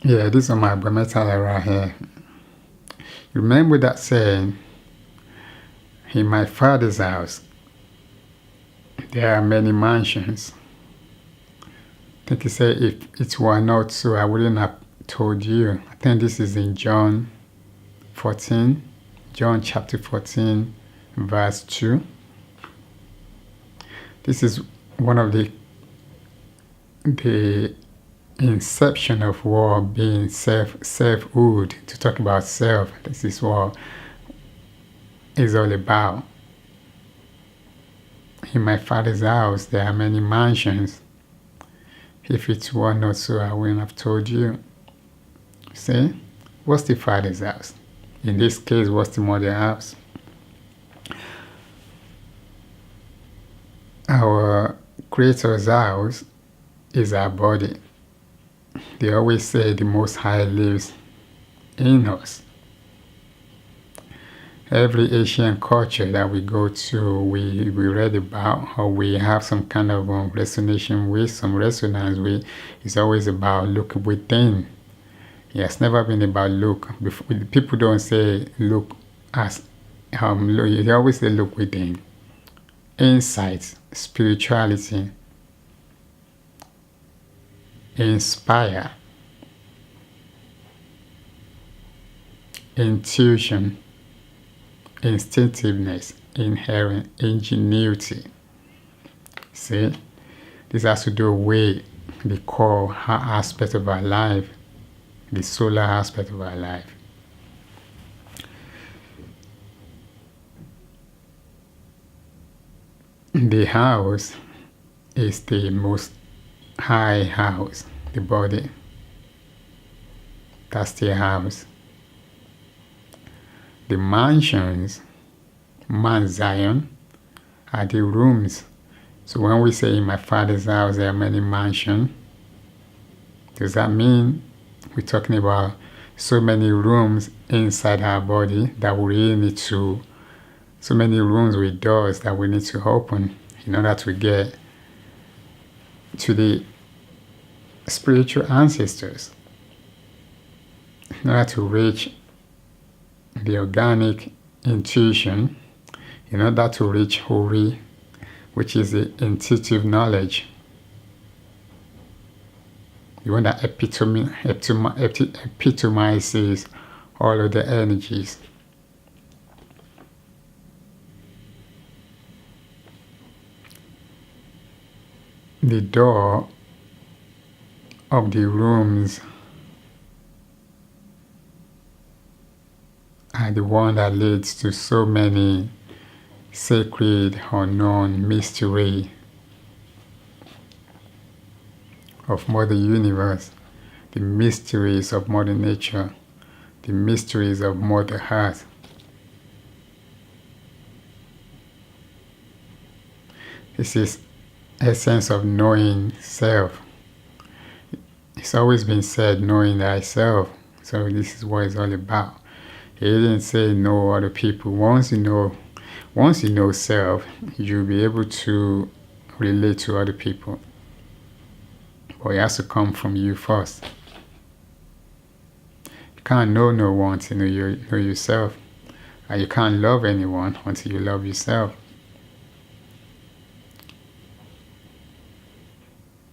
Yeah, this is Omoagbametala right here. Remember that saying, in my father's house, there are many mansions. I think he said, if it were not so, I wouldn't have told you. I think this is in John 14, John chapter 14, verse 2. This is one of the inception of what being selfhood, to talk about self. This is what it's all about. In my father's house, there are many mansions. If it were not so, I wouldn't have told you. See? What's the father's house? In this case, what's the mother's house? Our Creator's house is our body. They always say the Most High lives in us. Every Asian culture that we go to, we read about, or we have some kind of resonation with, some resonance with, it's always about look within. It's never been about look. People don't say look as, they always say look within. Insights, spirituality, inspire, intuition, instinctiveness, inherent ingenuity. See, this has to do with the core aspect of our life, the solar aspect of our life. The house is the most high house, the body. That's the house. The mansions, Mount Zion, are the rooms. So when we say in my father's house there are many mansions, does that mean we're talking about so many rooms inside our body that we really need to, so many rooms with doors that we need to open in order to get to the spiritual ancestors, in order to reach the organic intuition, in order to reach Hori, which is the intuitive knowledge, the one that epitomizes all of the energies. The door of the rooms are the one that leads to so many sacred, unknown mystery of Mother Universe, the mysteries of Mother Nature, the mysteries of Mother Earth. This is essence of knowing self. It's always been said, knowing thyself. So this is what it's all about. He didn't say know other people. Once you know self, you'll be able to relate to other people. But it has to come from you first. You can't know no one until you know yourself. And you can't love anyone until you love yourself.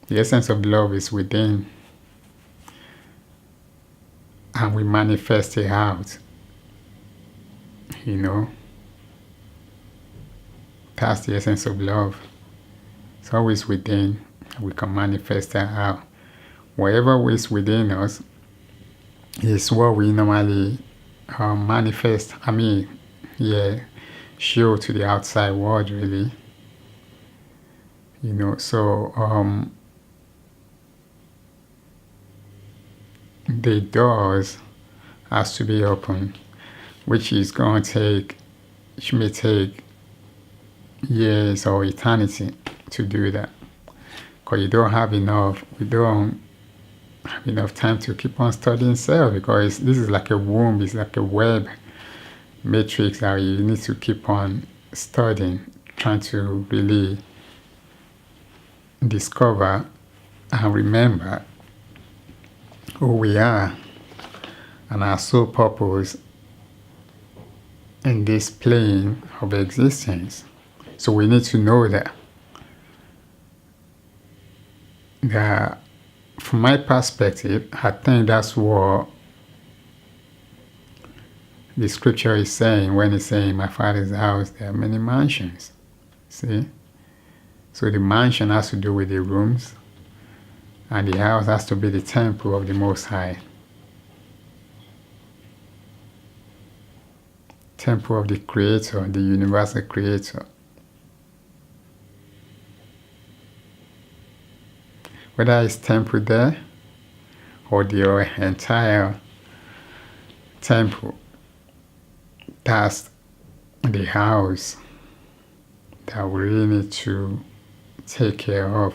The essence of love is within. And we manifest it out. You know? That's the essence of love. It's always within. We can manifest that out. Whatever is within us is what we normally manifest. Show to the outside world, really. You know, so the doors has to be open, which is going to take, which may take years or eternity to do that. Because we don't have enough time to keep on studying self, because this is like a womb, it's like a web matrix that you need to keep on studying, trying to really discover and remember who we are and our sole purpose in this plane of existence. So we need to know that. From my perspective, I think that's what the scripture is saying when it's saying, my Father's house, there are many mansions. See? So the mansion has to do with the rooms, and the house has to be the temple of the Most High. Temple of the Creator, the universal Creator. Whether it's temple there or the entire temple, that's the house that we really need to take care of.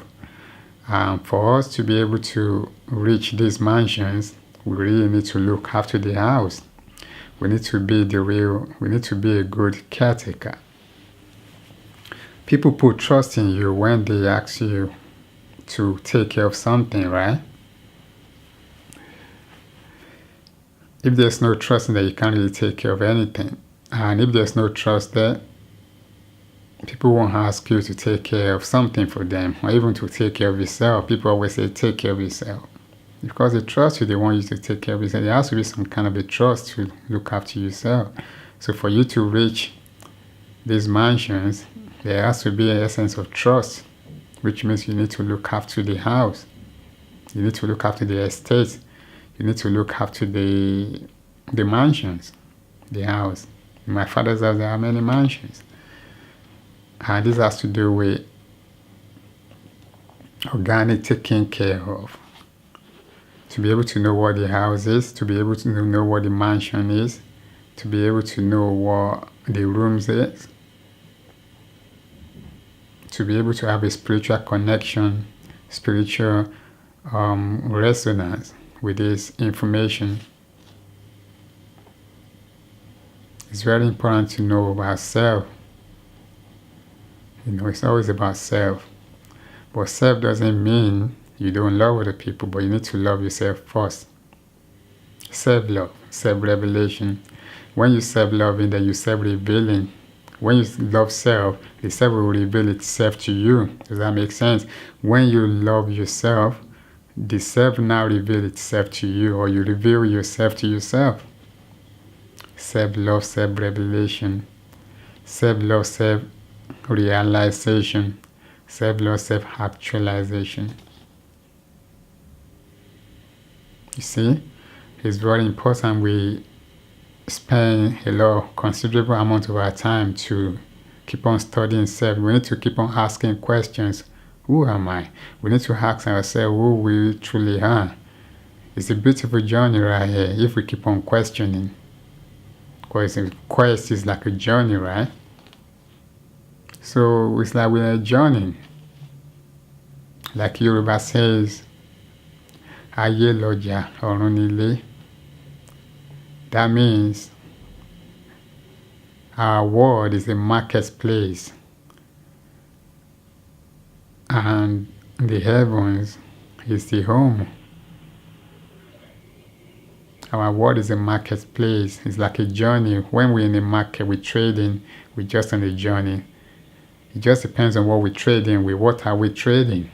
For us to be able to reach these mansions, we really need to look after the house. We need to be a good caretaker. People put trust in you when they ask you to take care of something, right? If there's no trust in that, you can't really take care of anything. And if there's no trust there, people won't ask you to take care of something for them, or even to take care of yourself. People always say, take care of yourself. Because they trust you, they want you to take care of yourself. There has to be some kind of a trust to look after yourself. So for you to reach these mansions, there has to be an essence of trust, which means you need to look after the house. You need to look after the estate. You need to look after the mansions, the house. In my Father's house, there are many mansions. And this has to do with organic taking care of. To be able to know what the house is, to be able to know what the mansion is, to be able to know what the rooms is, to be able to have a spiritual connection, spiritual resonance with this information. It's very important to know about self. It's always about self. But self doesn't mean you don't love other people, but you need to love yourself first. Self-love, self-revelation. When you self-loving, then you self-revealing. When you love self, the self will reveal itself to you. Does that make sense? When you love yourself, the self now reveals itself to you, or you reveal yourself to yourself. Self-love, self-revelation. Self-love, self-realization. Self-love, self-actualization. You see, it's very important we spend a considerable amount of our time to keep on studying self. We need to keep on asking questions. Who am I? We need to ask ourselves who we truly are. It's a beautiful journey right here if we keep on questioning. Because a quest is like a journey, right? So it's like we're journeying. Like Yoruba says, Ayé lọ́jà, ọ̀run nílé. That means our world is a marketplace, and the heavens is the home. Our world is a marketplace. It's like a journey. When we're in the market, we're trading. We're just on a journey. It just depends on what we're trading with. What are we trading?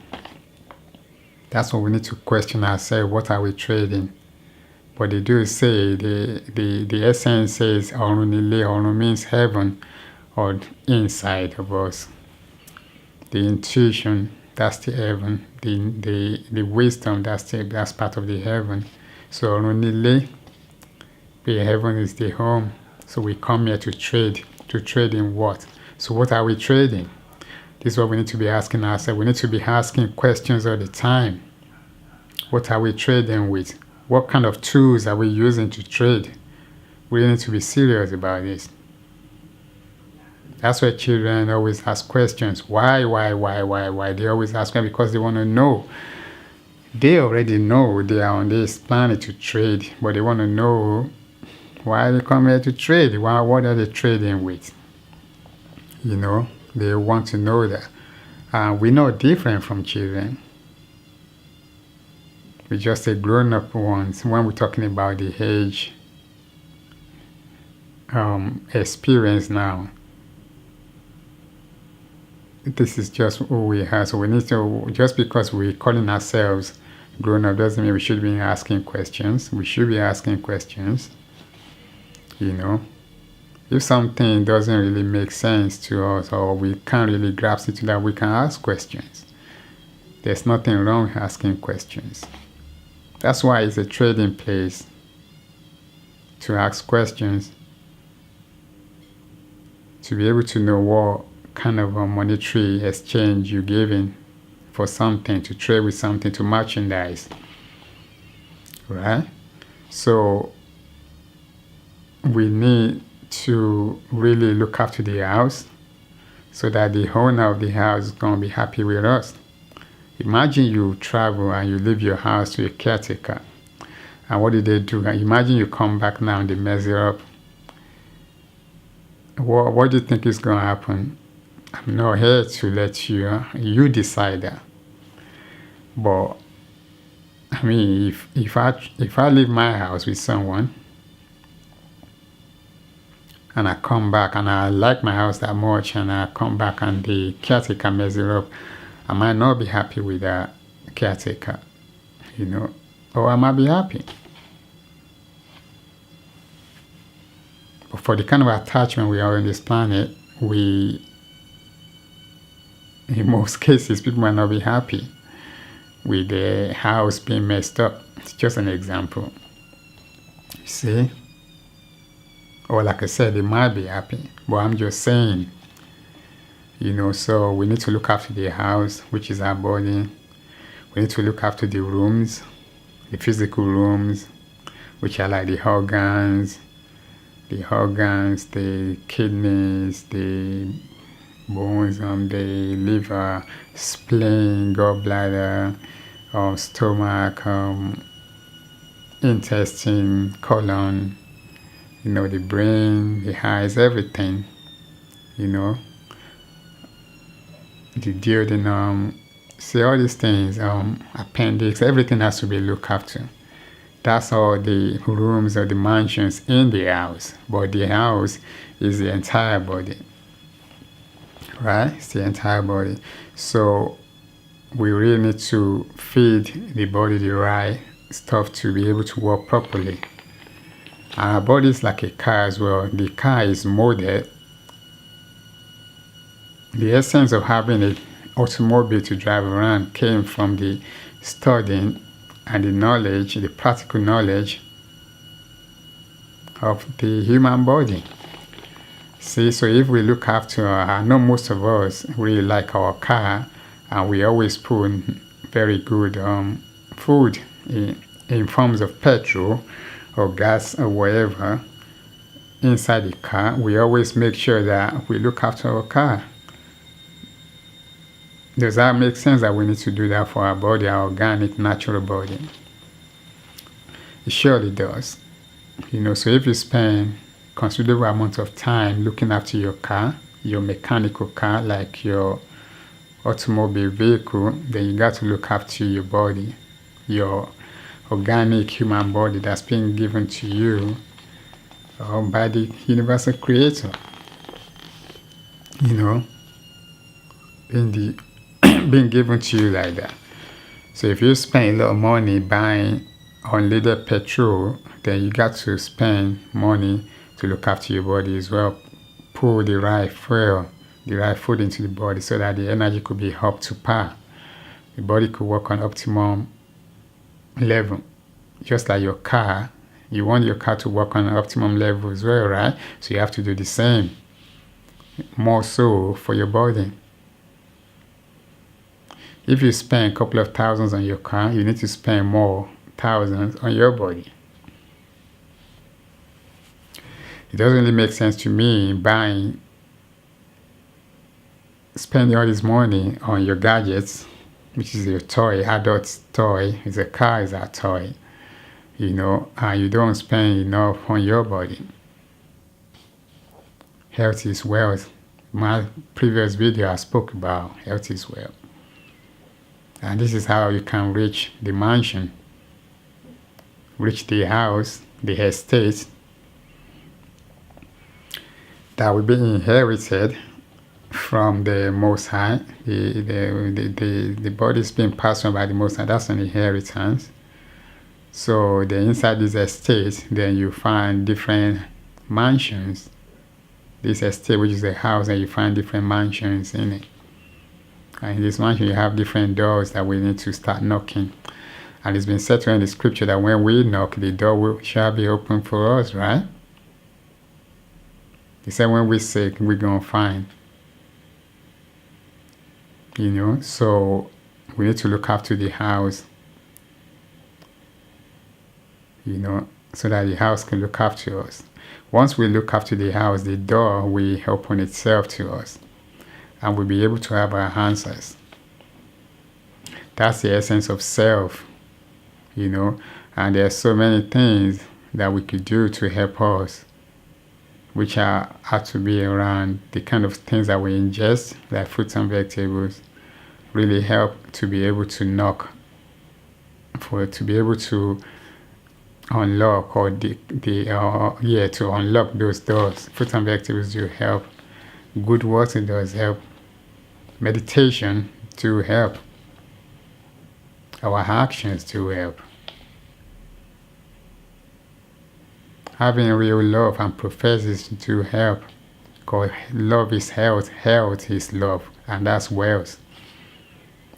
That's what we need to question ourselves. What are we trading? But they do say, the essence says, ọ̀run nílé. Ọ̀run means heaven, or inside of us. The intuition, that's the heaven. The wisdom, that's part of the heaven. So ọ̀run nílé, the heaven is the home. So we come here to trade. To trade in what? So what are we trading? This is what we need to be asking ourselves. We need to be asking questions all the time. What are we trading with? What kind of tools are we using to trade? We need to be serious about this. That's why children always ask questions. Why? They always ask me because they want to know. They already know they are on this planet to trade, but they want to know why they come here to trade. What are they trading with? They want to know that. We're not different from children. We just say grown-up ones when we're talking about the age experience now. This is just who we are. So we need to, just because we're calling ourselves grown-up doesn't mean we should be asking questions. We should be asking questions. You know, if something doesn't really make sense to us or we can't really grasp it, that we can ask questions. There's nothing wrong with asking questions. That's why it's a trading place, to ask questions, to be able to know what kind of a monetary exchange you're giving for something, to trade with something, to merchandise, right? So we need to really look after the house so that the owner of the house is going to be happy with us. Imagine you travel and you leave your house to a caretaker. And what did they do? Imagine you come back now and they mess it up. What do you think is going to happen? I'm not here to let you decide that. But I mean, if I leave my house with someone and I come back and I like my house that much and I come back and the caretaker mess it up, I might not be happy with that caretaker, you know, or I might be happy. But for the kind of attachment we are on this planet, in most cases, people might not be happy with the house being messed up. It's just an example. You see? Or like I said, they might be happy, but I'm just saying, you know, so we need to look after the house, which is our body. We need to look after the rooms, the physical rooms, which are like the organs, the kidneys, the bones, the liver, spleen, gallbladder, stomach, intestine, colon, you know, the brain, the eyes, everything, you know, the duodenum, see all these things, appendix, everything has to be looked after. That's all the rooms or the mansions in the house, but the house is the entire body, right? It's the entire body. So we really need to feed the body the right stuff to be able to work properly. Our body is like a car as well. The car is molded. The essence of having an automobile to drive around came from the studying and the knowledge, the practical knowledge of the human body. See, so if we look after, I know most of us really like our car, and we always put very good food in forms of petrol or gas or whatever inside the car. We always make sure that we look after our car. Does that make sense that we need to do that for our body, our organic, natural body? It surely does. You know, so if you spend considerable amount of time looking after your car, your mechanical car, like your automobile vehicle, then you got to look after your body, your organic human body that's being given to you by the universal creator. You know, being given to you like that. So if you spend a lot of money buying unleaded petrol, then you got to spend money to look after your body as well. Pour the right fuel, the right food into the body so that the energy could be up to par. The body could work on optimum level. Just like your car, you want your car to work on optimum level as well, right? So you have to do the same. More so for your body. If you spend a couple of thousands on your car, you need to spend more thousands on your body. It doesn't really make sense to me spending all this money on your gadgets, which is your toy, adult toy. It's a car, is a toy, you know, and you don't spend enough on your body. Health is wealth. My previous video I spoke about health is wealth. And this is how you can reach the mansion. reach the house, the estate that will be inherited from the Most High. The body is being passed on by the Most High. That's an inheritance. So then inside this estate, then you find different mansions. This estate, which is a house, and you find different mansions in it. And in this mansion, you have different doors that we need to start knocking. And it's been said in the scripture that when we knock, the door shall be open for us, right? He said when we seek, we're going to find. So we need to look after the house, so that the house can look after us. Once we look after the house, the door will open itself to us, and we'll be able to have our answers. That's the essence of self, and there are so many things that we could do to help us, which are to be around the kind of things that we ingest, like fruits and vegetables, really help to be able to knock, to be able to unlock to unlock those doors. Fruits and vegetables do help. Good water does help. Meditation do help. Our actions do help. Having real love and professes to help. Because love is health, health is love, and that's wealth.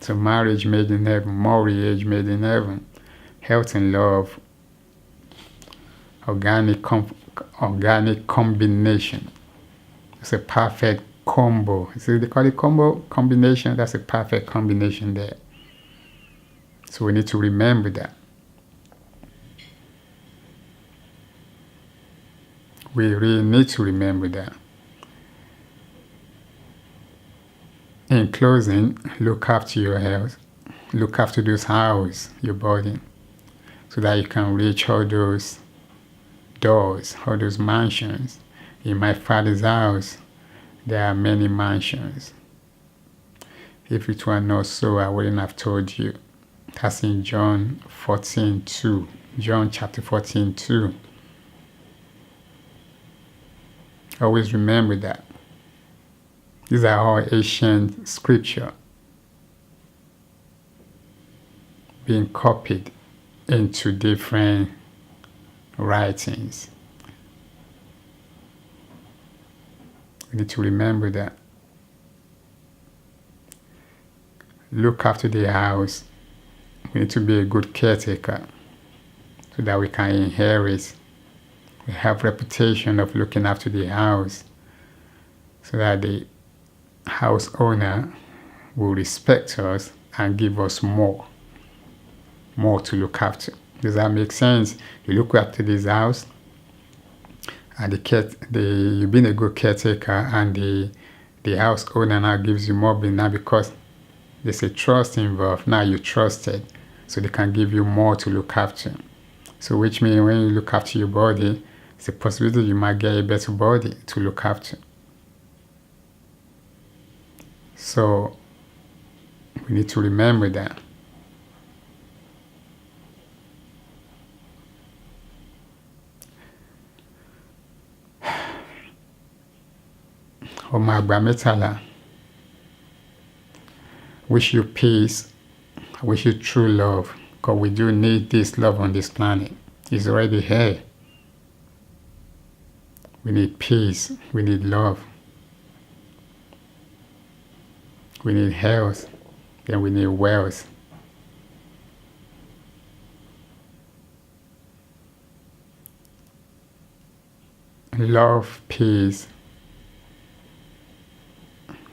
So marriage made in heaven, marriage made in heaven, health and love, organic combination. It's a perfect combo. See, they call it combo combination. That's a perfect combination there. So we need to remember that. We really need to remember that. In closing, look after your health. Look after those house, your body, so that you can reach all those doors, all those mansions. In my Father's house, there are many mansions. If it were not so, I wouldn't have told you. That's in John 14:2. John chapter 14:2. Always remember that. These are all ancient scripture being copied into different writings. We need to remember that. Look after the house. We need to be a good caretaker so that we can inherit. We have reputation of looking after the house so that the house owner will respect us and give us more to look after. Does that make sense? You look after this house, and you've been a good caretaker, and the house owner now gives you more now because there's a trust involved. Now you're trusted, so they can give you more to look after. So which means when you look after your body, it's a possibility you might get a better body to look after. So we need to remember that. Omoagbametala. Wish you peace. I wish you true love. Because we do need this love on this planet. It's already here. We need peace. We need love. We need health. Then we need wealth. Love, peace,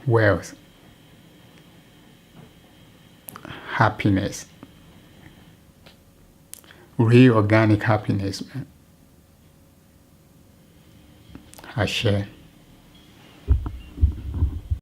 wealth, happiness, real organic happiness, man. I share.